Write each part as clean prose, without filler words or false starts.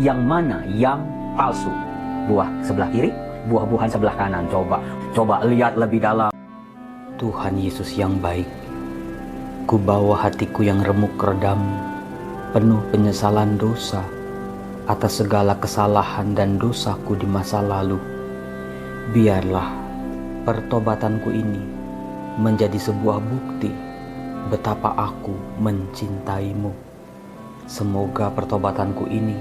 Yang mana yang palsu? Buah sebelah kiri, buah-buahan sebelah kanan. Coba lihat lebih dalam. Tuhan Yesus yang baik, ku bawa hatiku yang remuk redam, penuh penyesalan dosa atas segala kesalahan dan dosaku di masa lalu. Biarlah pertobatanku ini menjadi sebuah bukti betapa aku mencintaimu. Semoga pertobatanku ini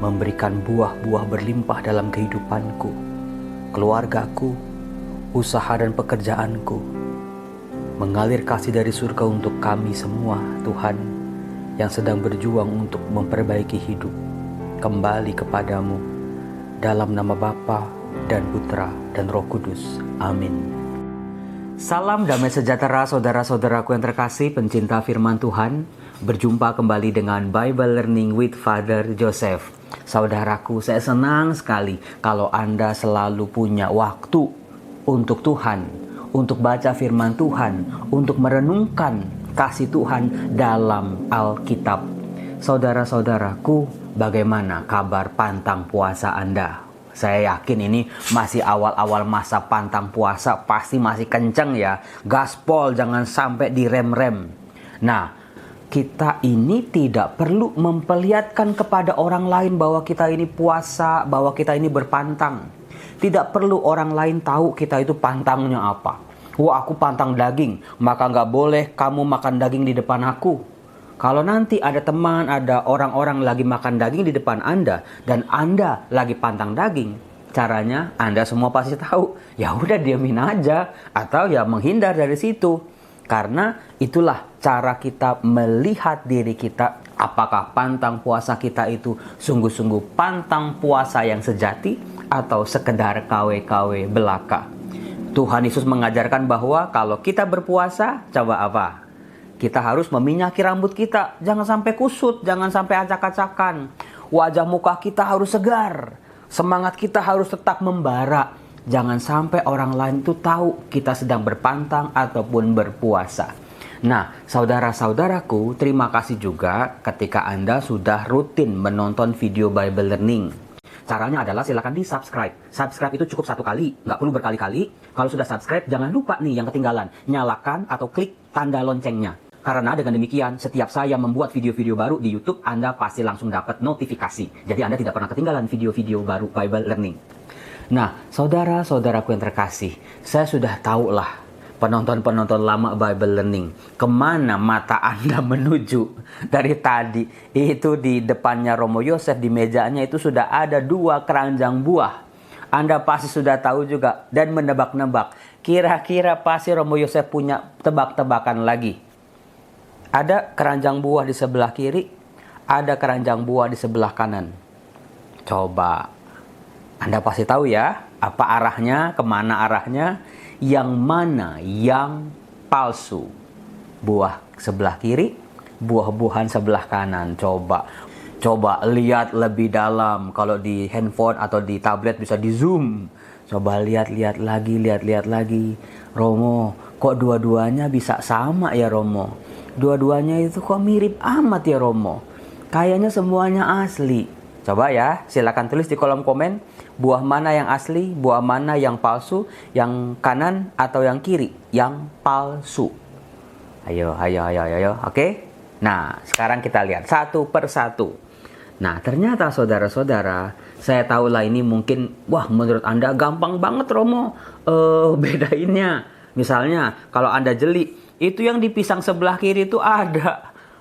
memberikan buah-buah berlimpah dalam kehidupanku, keluargaku, usaha dan pekerjaanku. Mengalir kasih dari surga untuk kami semua, Tuhan, yang sedang berjuang untuk memperbaiki hidup kembali kepadamu. Dalam nama Bapa dan Putra dan Roh Kudus. Amin. Salam damai sejahtera saudara-saudaraku yang terkasih, pencinta firman Tuhan. Berjumpa kembali dengan Bible Learning with Father Joseph. Saudaraku, saya senang sekali kalau Anda selalu punya waktu untuk Tuhan, untuk baca firman Tuhan, untuk merenungkan kasih Tuhan dalam Alkitab. Saudara-saudaraku, bagaimana kabar pantang puasa Anda? Saya yakin ini masih awal-awal masa pantang puasa, pasti masih kenceng ya. Gaspol, jangan sampai direm-rem. Nah, kita ini tidak perlu memperlihatkan kepada orang lain bahwa kita ini puasa, bahwa kita ini berpantang. Tidak perlu orang lain tahu kita itu pantangnya apa. Wah, aku pantang daging, maka nggak boleh kamu makan daging di depan aku. Kalau nanti ada teman, ada orang-orang lagi makan daging di depan Anda, dan Anda lagi pantang daging, caranya Anda semua pasti tahu. Ya udah, diamin aja, atau ya menghindar dari situ. Karena itulah cara kita melihat diri kita, apakah pantang puasa kita itu sungguh-sungguh pantang puasa yang sejati atau sekedar KW-KW belaka. Tuhan Yesus mengajarkan bahwa kalau kita berpuasa, coba apa? Kita harus meminyaki rambut kita, jangan sampai kusut, jangan sampai acak-acakan. Wajah muka kita harus segar, semangat kita harus tetap membara. Jangan sampai orang lain itu tahu kita sedang berpantang ataupun berpuasa. Nah, saudara-saudaraku, terima kasih juga ketika Anda sudah rutin menonton video Bible Learning. Caranya adalah silakan di subscribe. Subscribe itu cukup 1 kali, nggak perlu berkali-kali. Kalau sudah subscribe, jangan lupa nih yang ketinggalan. Nyalakan atau klik tanda loncengnya. Karena dengan demikian, setiap saya membuat video-video baru di YouTube, Anda pasti langsung dapat notifikasi. Jadi Anda tidak pernah ketinggalan video-video baru Bible Learning. Nah, saudara-saudaraku yang terkasih, saya sudah tahu lah penonton-penonton lama Bible Learning, kemana mata Anda menuju dari tadi. Itu di depannya Romo Yosef, di mejanya itu sudah ada 2 keranjang buah. Anda pasti sudah tahu juga dan menebak-nebak. Kira-kira pasti Romo Yosef punya tebak-tebakan lagi. Ada keranjang buah di sebelah kiri, ada keranjang buah di sebelah kanan. Coba Anda pasti tahu ya, apa arahnya, kemana arahnya, yang mana yang palsu. Buah sebelah kiri, buah-buahan sebelah kanan. Coba lihat lebih dalam. Kalau di handphone atau di tablet bisa di zoom. Coba lihat lagi. Romo, kok dua-duanya bisa sama ya Romo? Dua-duanya itu kok mirip amat ya Romo? Kayaknya semuanya asli. Coba ya, silakan tulis di kolom komen. Buah mana yang asli, buah mana yang palsu, yang kanan atau yang kiri yang palsu. Ayo. Oke? Nah, sekarang kita lihat satu persatu. Nah, ternyata saudara-saudara, saya tahu lah ini mungkin, wah menurut Anda gampang banget Romo bedainnya. Misalnya, kalau Anda jeli, itu yang di pisang sebelah kiri itu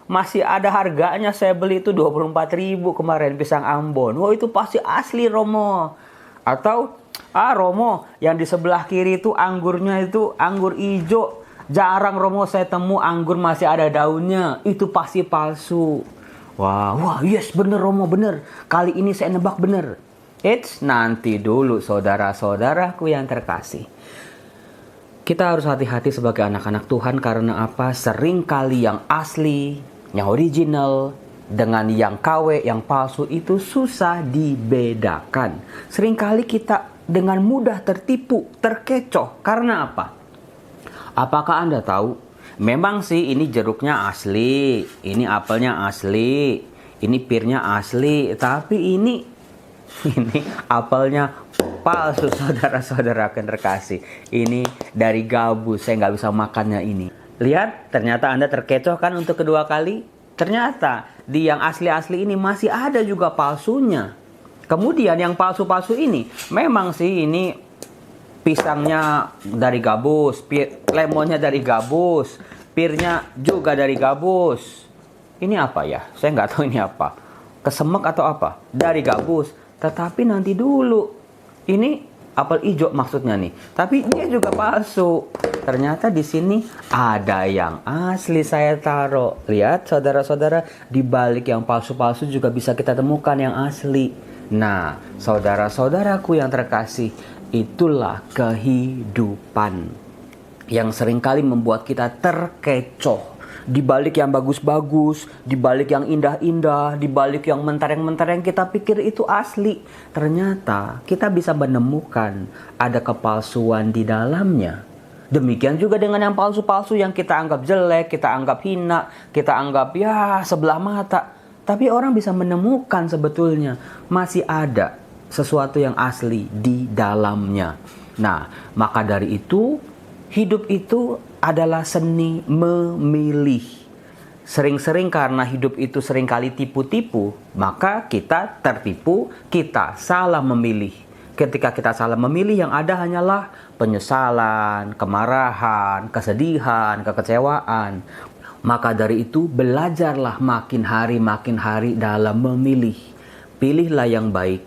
masih ada harganya. Saya beli itu 24.000 kemarin, pisang Ambon. Oh, itu pasti asli Romo. Atau Romo, yang di sebelah kiri itu anggurnya itu anggur ijo. Jarang Romo saya temu anggur masih ada daunnya. Itu pasti palsu. Wah, yes bener Romo, bener. Kali ini saya nebak bener. Nanti dulu saudara-saudaraku yang terkasih. Kita harus hati-hati sebagai anak-anak Tuhan. Karena apa? Seringkali yang asli, yang original, dengan yang KW, yang palsu itu susah dibedakan. Seringkali kita dengan mudah tertipu, terkecoh. Karena apa? Apakah Anda tahu Memang sih ini jeruknya asli, ini apelnya asli, ini pirnya asli, tapi ini apelnya palsu, saudara-saudara akan terkasih. Ini dari gabus, saya nggak bisa makannya ini. Lihat, ternyata Anda terkecoh kan untuk kedua kali? Ternyata di yang asli-asli ini masih ada juga palsunya. Kemudian yang palsu-palsu ini, memang sih ini pisangnya dari gabus, lemonnya dari gabus, pirnya juga dari gabus. Ini apa ya? Saya nggak tahu ini apa. Kesemek atau apa? Dari gabus. Tetapi nanti dulu. Ini apel hijau maksudnya nih. Tapi dia juga palsu. Ternyata di sini ada yang asli saya taruh. Lihat saudara-saudara, di balik yang palsu-palsu juga bisa kita temukan yang asli. Nah, saudara-saudaraku yang terkasih, itulah kehidupan yang seringkali membuat kita terkecoh. Di balik yang bagus-bagus, di balik yang indah-indah, di balik yang mentereng-mentereng kita pikir itu asli. Ternyata kita bisa menemukan ada kepalsuan di dalamnya. Demikian juga dengan yang palsu-palsu yang kita anggap jelek, kita anggap hina, kita anggap ya sebelah mata. Tapi orang bisa menemukan sebetulnya masih ada sesuatu yang asli di dalamnya. Nah, maka dari itu, hidup itu adalah seni memilih. Sering-sering karena hidup itu seringkali tipu-tipu, maka kita tertipu, kita salah memilih. Ketika kita salah memilih, yang ada hanyalah penyesalan, kemarahan, kesedihan, kekecewaan. Maka dari itu, belajarlah makin hari dalam memilih. Pilihlah yang baik,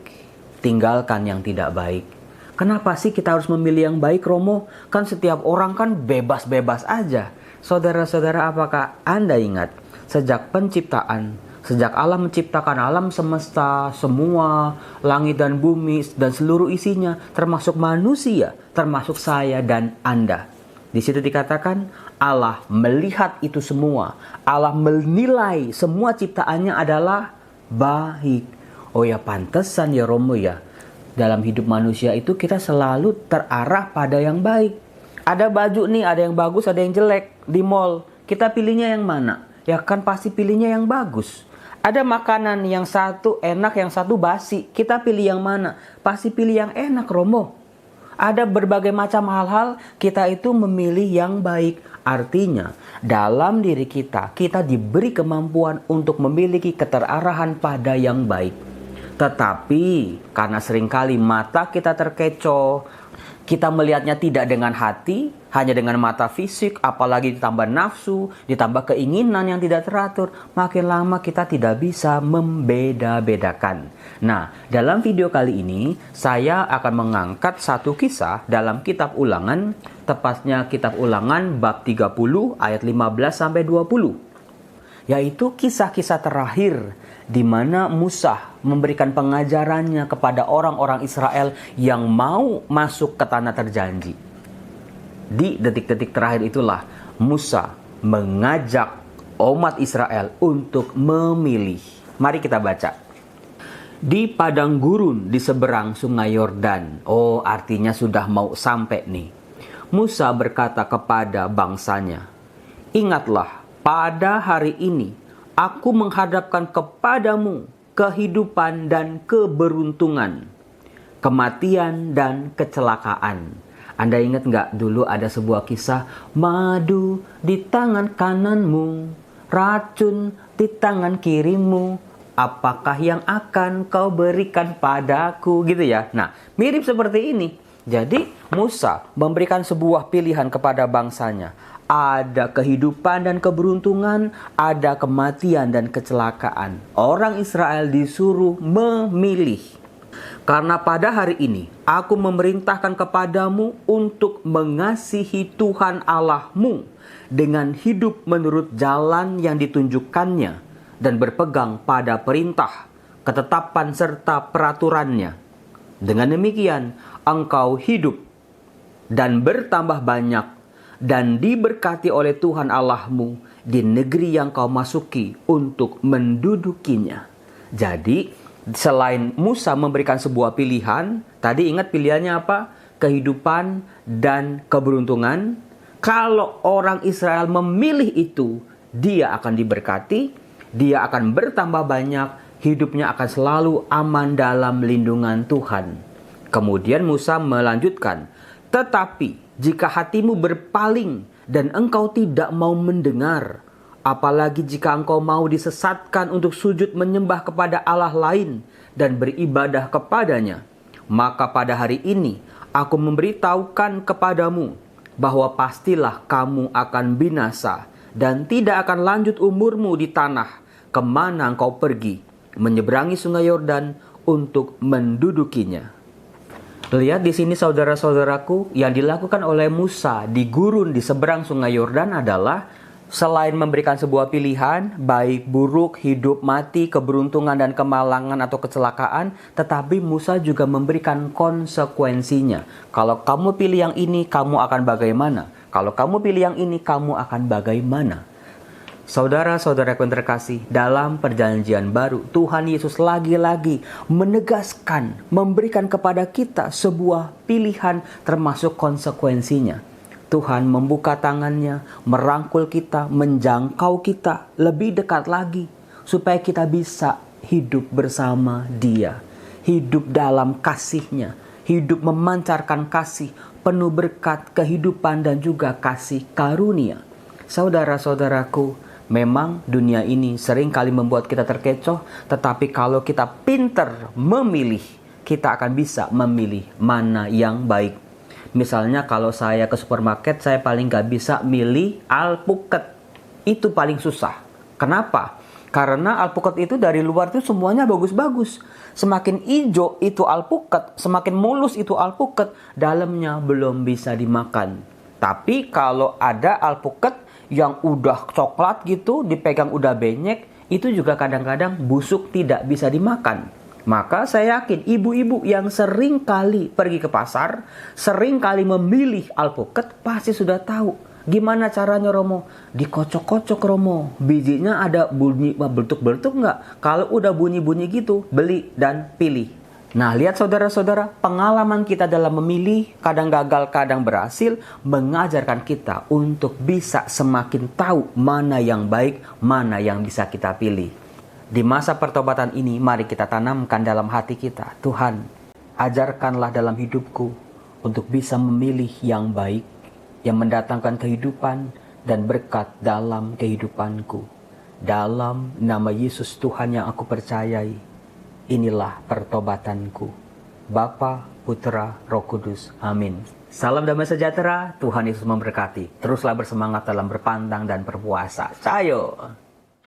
tinggalkan yang tidak baik. Kenapa sih kita harus memilih yang baik, Romo? Kan setiap orang kan bebas-bebas aja. Saudara-saudara, apakah Anda ingat? Sejak penciptaan, sejak Allah menciptakan alam semesta, semua langit dan bumi dan seluruh isinya, termasuk manusia, termasuk saya dan Anda. Di situ dikatakan Allah melihat itu semua. Allah menilai semua ciptaannya adalah baik. Oh ya, pantesan ya Romo ya. Dalam hidup manusia itu kita selalu terarah pada yang baik. Ada baju nih, ada yang bagus, ada yang jelek di mall. Kita pilihnya yang mana? Ya kan pasti pilihnya yang bagus. Ada makanan yang satu enak, yang satu basi. Kita pilih yang mana? Pasti pilih yang enak, Romo. Ada berbagai macam hal-hal, kita itu memilih yang baik. Artinya, dalam diri kita, kita diberi kemampuan untuk memiliki keterarahan pada yang baik. Tetapi karena seringkali mata kita terkecoh, kita melihatnya tidak dengan hati, hanya dengan mata fisik, apalagi ditambah nafsu, ditambah keinginan yang tidak teratur, makin lama kita tidak bisa membeda-bedakan. Nah, dalam video kali ini, saya akan mengangkat satu kisah dalam kitab Ulangan, tepatnya kitab Ulangan bab 30 ayat 15-20. Yaitu kisah-kisah terakhir di mana Musa memberikan pengajarannya kepada orang-orang Israel yang mau masuk ke tanah terjanji. Di detik-detik terakhir itulah Musa mengajak umat Israel untuk memilih. Mari kita baca. Di padang gurun di seberang sungai Yordan. Oh, artinya sudah mau sampai nih. Musa berkata kepada bangsanya, "Ingatlah, pada hari ini aku menghadapkan kepadamu kehidupan dan keberuntungan, kematian dan kecelakaan." Anda ingat nggak dulu ada sebuah kisah, madu di tangan kananmu, racun di tangan kirimu, apakah yang akan kau berikan padaku, gitu ya. Nah, mirip seperti ini. Jadi Musa memberikan sebuah pilihan kepada bangsanya. Ada kehidupan dan keberuntungan, ada kematian dan kecelakaan. Orang Israel disuruh memilih. Karena pada hari ini aku memerintahkan kepadamu untuk mengasihi Tuhan Allahmu dengan hidup menurut jalan yang ditunjukkannya dan berpegang pada perintah, ketetapan serta peraturannya. Dengan demikian engkau hidup dan bertambah banyak dan diberkati oleh Tuhan Allahmu di negeri yang kau masuki untuk mendudukinya. Jadi, selain Musa memberikan sebuah pilihan, tadi ingat pilihannya apa? Kehidupan dan keberuntungan. Kalau orang Israel memilih itu, dia akan diberkati, dia akan bertambah banyak, hidupnya akan selalu aman dalam lindungan Tuhan. Kemudian Musa melanjutkan, tetapi jika hatimu berpaling dan engkau tidak mau mendengar, apalagi jika engkau mau disesatkan untuk sujud menyembah kepada Allah lain dan beribadah kepadanya, maka pada hari ini aku memberitahukan kepadamu bahwa pastilah kamu akan binasa dan tidak akan lanjut umurmu di tanah kemana engkau pergi, menyeberangi sungai Yordan untuk mendudukinya. Lihat di sini saudara-saudaraku, yang dilakukan oleh Musa di gurun di seberang sungai Yordan adalah selain memberikan sebuah pilihan, baik buruk, hidup, mati, keberuntungan dan kemalangan atau kecelakaan, tetapi Musa juga memberikan konsekuensinya. Kalau kamu pilih yang ini, kamu akan bagaimana? Kalau kamu pilih yang ini, kamu akan bagaimana? Saudara-saudaraku yang terkasih, dalam perjanjian baru, Tuhan Yesus lagi-lagi menegaskan, memberikan kepada kita sebuah pilihan termasuk konsekuensinya. Tuhan membuka tangannya, merangkul kita, menjangkau kita lebih dekat lagi, supaya kita bisa hidup bersama Dia, hidup dalam kasih-Nya, hidup memancarkan kasih, penuh berkat, kehidupan dan juga kasih karunia. Saudara-saudaraku, memang dunia ini sering kali membuat kita terkecoh, tetapi kalau kita pintar memilih, kita akan bisa memilih mana yang baik. Misalnya kalau saya ke supermarket, saya paling gak bisa milih alpukat. Itu paling susah. Kenapa? Karena alpukat itu dari luar itu semuanya bagus-bagus. Semakin hijau itu alpukat, semakin mulus itu alpukat, dalamnya belum bisa dimakan. Tapi kalau ada alpukat yang udah coklat gitu, dipegang udah benyek, itu juga kadang-kadang busuk, tidak bisa dimakan. Maka saya yakin ibu-ibu yang sering kali pergi ke pasar, sering kali memilih alpukat, pasti sudah tahu gimana caranya Romo. Dikocok-kocok Romo, bijinya ada bunyi beltuk-beltuk nggak? Kalau udah bunyi-bunyi gitu, beli dan pilih. Nah, lihat saudara-saudara, pengalaman kita dalam memilih, kadang gagal, kadang berhasil, mengajarkan kita untuk bisa semakin tahu mana yang baik, mana yang bisa kita pilih. Di masa pertobatan ini, mari kita tanamkan dalam hati kita, Tuhan, ajarkanlah dalam hidupku untuk bisa memilih yang baik, yang mendatangkan kehidupan dan berkat dalam kehidupanku. Dalam nama Yesus Tuhan yang aku percayai, inilah pertobatanku. Bapa, Putra, Roh Kudus. Amin. Salam damai sejahtera, Tuhan Yesus memberkati. Teruslah bersemangat dalam berpandang dan berpuasa. Cayo!